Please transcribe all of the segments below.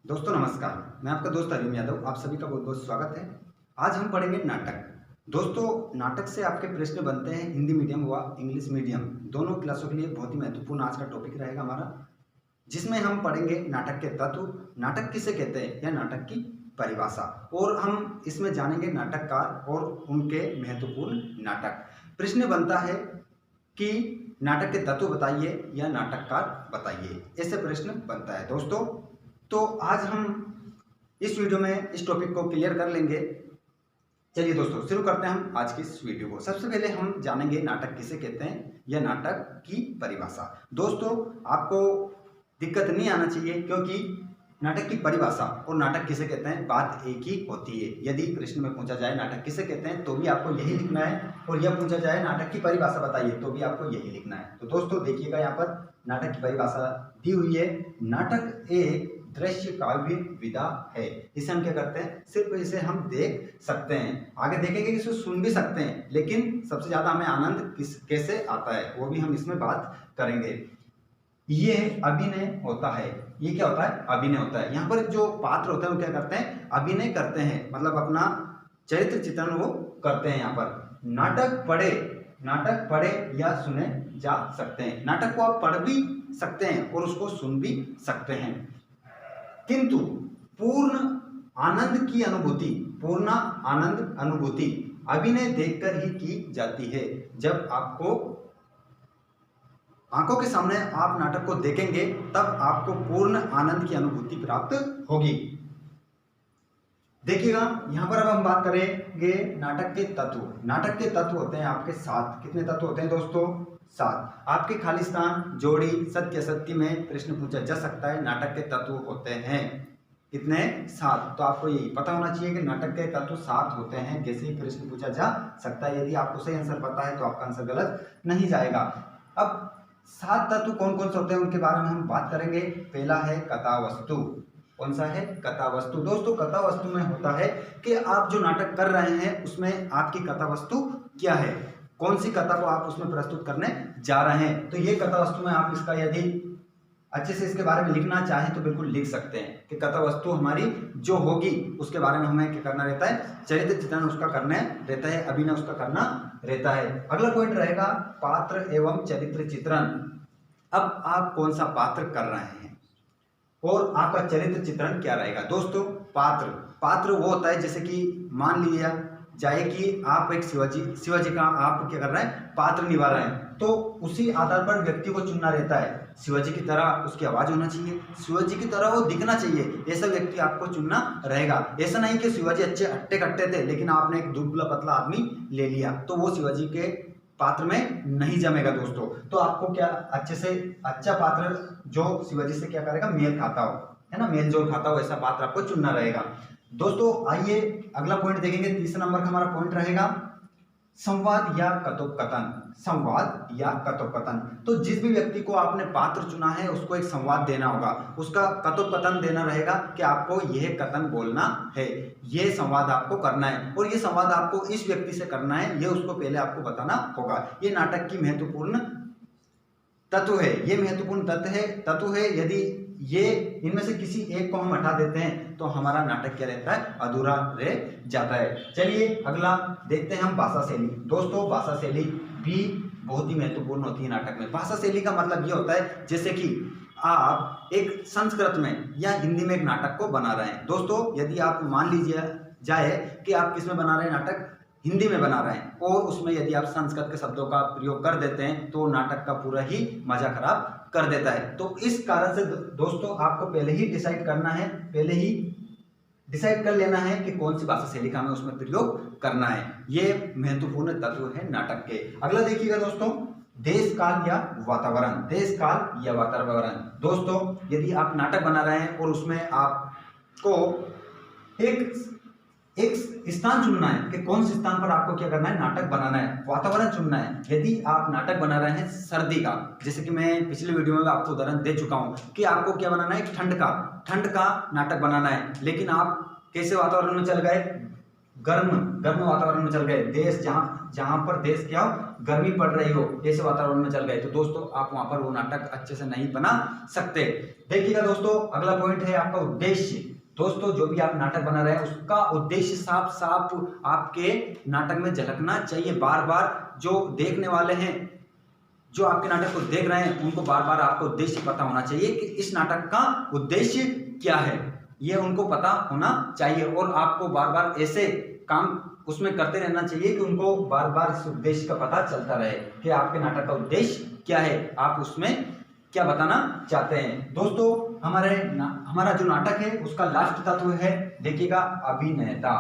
दोस्तों नमस्कार। मैं आपका दोस्त अरिम यादव, आप सभी का बहुत बहुत स्वागत है। आज हम पढ़ेंगे नाटक। दोस्तों नाटक से आपके प्रश्न बनते हैं हिंदी मीडियम व इंग्लिश मीडियम दोनों क्लासों के लिए बहुत ही महत्वपूर्ण आज का टॉपिक रहेगा हमारा, जिसमें हम पढ़ेंगे नाटक के तत्व, नाटक किसे कहते हैं या नाटक की परिभाषा, और हम इसमें जानेंगे नाटककार और उनके महत्वपूर्ण नाटक। प्रश्न बनता है कि नाटक के तत्व बताइए या नाटककार बताइए, ऐसे प्रश्न बनता है दोस्तों। तो आज हम इस वीडियो में इस टॉपिक को क्लियर कर लेंगे। चलिए दोस्तों शुरू करते हैं हम आज की इस वीडियो को। सबसे पहले हम जानेंगे नाटक किसे कहते हैं या नाटक की परिभाषा। दोस्तों आपको दिक्कत नहीं आना चाहिए, क्योंकि नाटक की परिभाषा और नाटक किसे कहते हैं बात एक ही होती है। यदि प्रश्न में पूछा जाए नाटक किसे कहते हैं तो भी आपको यही लिखना है, और यह पूछा जाए नाटक की परिभाषा बताइए तो भी आपको यही लिखना है। तो दोस्तों देखिएगा, यहाँ पर नाटक की परिभाषा दी हुई है। नाटक एक दृश्य काव्य विधा है। इसे हम क्या करते हैं, सिर्फ इसे हम देख सकते हैं, आगे देखेंगे कि इसे सुन भी सकते हैं, लेकिन सबसे ज्यादा हमें आनंद कैसे आता है वो भी हम इसमें बात करेंगे। ये अभिनय होता है। ये क्या होता है, अभिनय होता है। यहाँ पर जो पात्र होते हैं वो क्या करते हैं, अभिनय करते हैं, मतलब अपना चरित्र चित्रण वो करते हैं। यहाँ पर नाटक पढ़े या सुने जा सकते हैं। नाटक को आप पढ़ भी सकते हैं और उसको सुन भी सकते हैं, किंतु पूर्ण आनंद अनुभूति अभिनय देखकर ही की जाती है। जब आपको आंखों के सामने आप नाटक को देखेंगे तब आपको पूर्ण आनंद की अनुभूति प्राप्त होगी। देखिएगा, यहां पर अब हम बात करेंगे नाटक के तत्व। नाटक के तत्व होते हैं आपके 7। कितने तत्व होते हैं दोस्तों, 7। आपके खालिस्तान, जोड़ी, सत्य असत्य में प्रश्न पूछा जा सकता है। नाटक के तत्व होते हैं कितने, 7। तो आपको यही पता होना चाहिए कि नाटक के तत्व 7 होते हैं, जैसे ही प्रश्न पूछा जा सकता है। यदि आपको सही आंसर पता है तो आपका आंसर गलत नहीं जाएगा। अब 7 तत्व कौन कौन से होते हैं उनके बारे में हम बात करेंगे। पहला है कथा वस्तु। कौन सा है, कथा वस्तु। दोस्तों कथा वस्तु में होता है कि आप जो नाटक कर रहे हैं उसमें आपकी कथा वस्तु क्या है, कौन सी कथा को आप उसमें प्रस्तुत करने जा रहे हैं। तो ये कथा वस्तु में आप इसका यदि अच्छे से इसके बारे में लिखना चाहें तो बिल्कुल लिख सकते हैं कि कथा वस्तु हमारी जो होगी उसके बारे में हमें क्या करना रहता है, चरित्र चित्रण उसका करना रहता है, अभिनय उसका करना रहता है। अगला पॉइंट रहेगा पात्र एवं चरित्र चित्रण। अब आप कौन सा पात्र कर रहे हैं और आपका चरित्र चित्रण क्या रहेगा। दोस्तों पात्र वो होता है, जैसे कि मान लिया जाए कि आप एक शिवाजी का आप क्या कर रहे हैं, पात्र निभा रहे हैं, तो उसी आधार पर व्यक्ति को चुनना रहता है। शिवाजी की तरह उसकी आवाज होना चाहिए, शिवाजी की तरह वो दिखना चाहिए, ऐसा व्यक्ति आपको चुनना रहेगा। ऐसा नहीं कि शिवाजी अच्छे हट्टे कट्टे थे लेकिन आपने एक दुबला पतला आदमी ले लिया तो वो शिवाजी के पात्र में नहीं जमेगा दोस्तों। तो आपको क्या अच्छे से अच्छा पात्र जो शिवाजी से क्या करेगा, मेल खाता हो, है ना, मेल जोल खाता हो, ऐसा पात्र आपको चुनना रहेगा। दोस्तों आइए अगला पॉइंट देखेंगे। तीसरा नंबर का हमारा पॉइंट रहेगा संवाद या कथोपकथन। संवाद या कथोपकथन, तो जिस भी व्यक्ति को आपने पात्र चुना है उसको एक संवाद देना होगा, उसका कथोपकथन देना रहेगा कि आपको यह कथन बोलना है, यह संवाद आपको करना है, और ये संवाद आपको इस व्यक्ति से करना है, यह उसको पहले आपको बताना होगा। ये नाटक की महत्वपूर्ण तत्व है, ये महत्वपूर्ण तत्व है। यदि ये इनमें से किसी एक को हम हटा देते हैं तो हमारा नाटक क्या रहता है, अधूरा रह जाता है। चलिए अगला देखते हैं हम भाषा शैली। दोस्तों भाषा शैली भी बहुत ही महत्वपूर्ण होती है नाटक में। भाषा शैली का मतलब ये होता है जैसे कि आप एक संस्कृत में या हिंदी में एक नाटक को बना रहे हैं। दोस्तों यदि आप मान लीजिए जाए कि आप किस में बना रहे हैं, नाटक हिंदी में बना रहे हैं, और उसमें यदि आप संस्कृत के शब्दों का प्रयोग कर देते हैं तो नाटक का पूरा ही मजा खराब कर देता है। तो इस कारण से दोस्तों आपको पहले ही डिसाइड कर लेना है कि कौन सी भाषा शैली का हमें उसमें प्रयोग करना है। ये महत्वपूर्ण तत्व है नाटक के। अगला देखिएगा दोस्तों, देश काल या वातावरण। दोस्तों यदि आप नाटक बना रहे हैं और उसमें आपको एक स्थान चुनना है कि कौन से स्थान पर आपको क्या करना है, नाटक बनाना है, वातावरण चुनना है। यदि आप नाटक बना रहे हैं सर्दी का, जैसे कि मैं पिछले वीडियो में आपको उदाहरण दे चुका हूं कि आपको क्या बनाना है, ठंड का नाटक बनाना है, लेकिन आप कैसे वातावरण में चल गए, गर्म गर्म वातावरण में चल गए, देश जहां पर देश क्या हो, गर्मी पड़ रही हो, ऐसे वातावरण में चल गए, तो दोस्तों आप वहां पर वो नाटक अच्छे से नहीं बना सकते। देखिएगा दोस्तों, अगला पॉइंट है आपका उद्देश्य। दोस्तों जो भी आप नाटक बना रहे हैं उसका उद्देश्य साफ साफ आपके नाटक में झलकना चाहिए। बार बार जो देखने वाले हैं, जो आपके नाटक को देख रहे हैं, उनको बार बार आपको उद्देश्य पता होना चाहिए कि इस नाटक का उद्देश्य क्या है, ये उनको पता होना चाहिए। और आपको बार बार ऐसे काम उसमें करते रहना चाहिए कि उनको बार बार इस उद्देश्य का पता चलता रहे कि आपके नाटक का उद्देश्य क्या है, आप उसमें क्या बताना चाहते हैं। दोस्तों हमारा जो नाटक है उसका लास्ट तत्व है, देखिएगा, अभिनेता।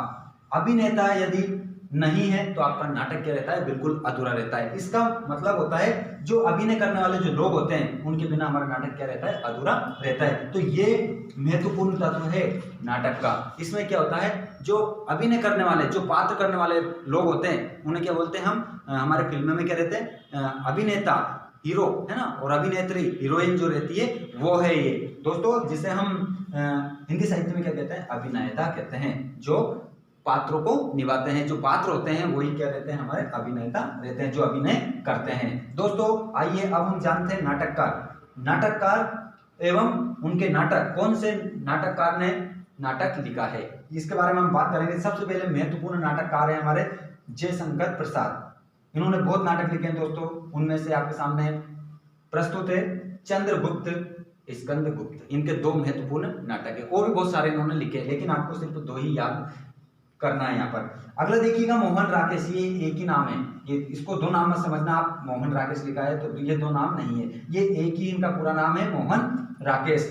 अभिनेता यदि नहीं है तो आपका नाटक क्या रहता है, बिल्कुल अधूरा रहता है। इसका मतलब होता है जो अभिनय करने वाले जो लोग होते हैं उनके बिना हमारा नाटक क्या रहता है, अधूरा रहता है। तो ये महत्वपूर्ण तत्व है नाटक का। इसमें क्या होता है, जो अभिनय करने वाले, जो पात्र करने वाले लोग होते हैं उन्हें क्या बोलते हैं हम, हमारे फिल्म में क्या रहते हैं, अभिनेता, हीरो है ना, और अभिनेत्री, हीरोइन जो रहती है वो है ये दोस्तों, जिसे हम हिंदी साहित्य में क्या कहते हैं, अभिनेता कहते हैं। जो पात्रों को निभाते हैं, जो पात्र होते हैं वही क्या रहते हैं, हमारे अभिनेता रहते हैं, जो अभिनय करते हैं। दोस्तों आइए अब हम जानते हैं नाटककार एवं उनके नाटक, कौन से नाटककार ने नाटक लिखा है, इसके बारे में हम बात करेंगे। सबसे पहले महत्वपूर्ण नाटककार है हमारे जयशंकर प्रसाद। इन्होंने बहुत नाटक लिखे हैं दोस्तों, उनमें से आपके सामने प्रस्तुत है चंद्रगुप्त, स्कंदगुप्त। इनके दो महत्वपूर्ण नाटक है, और भी बहुत सारे इन्होंने लिखे हैं, लेकिन आपको सिर्फ दो ही याद करना है यहाँ पर। अगला देखिएगा मोहन राकेश, ये एक ही नाम है, ये इसको दो नाम में समझना। आप मोहन राकेश लिखा है तो ये दो नाम नहीं है, ये एक ही इनका पूरा नाम है, मोहन राकेश।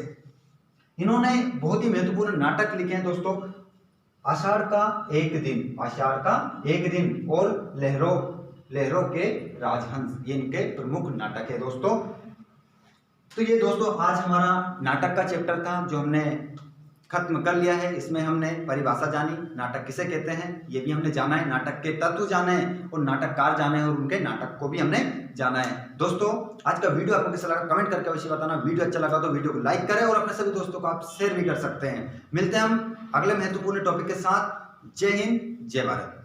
इन्होंने बहुत ही महत्वपूर्ण नाटक लिखे हैं दोस्तों, आषाढ़ का एक दिन, आषाढ़ का एक दिन, और लहरों के राजहंस, ये इनके प्रमुख नाटक है दोस्तों। तो ये दोस्तों आज हमारा नाटक का चैप्टर था जो हमने खत्म कर लिया है। इसमें हमने परिभाषा जानी, नाटक किसे कहते हैं ये भी हमने जाना है, नाटक के तत्व जाने हैं, और नाटककार जाने हैं, और उनके नाटक को भी हमने जाना है। दोस्तों आज का वीडियो आपको कैसा लगा कमेंट करके अवश्य बताना। वीडियो अच्छा लगा तो वीडियो को लाइक करें और अपने सभी दोस्तों को आप शेयर भी कर सकते हैं। मिलते हैं हम अगले महत्वपूर्ण टॉपिक के साथ। जय हिंद, जय भारत।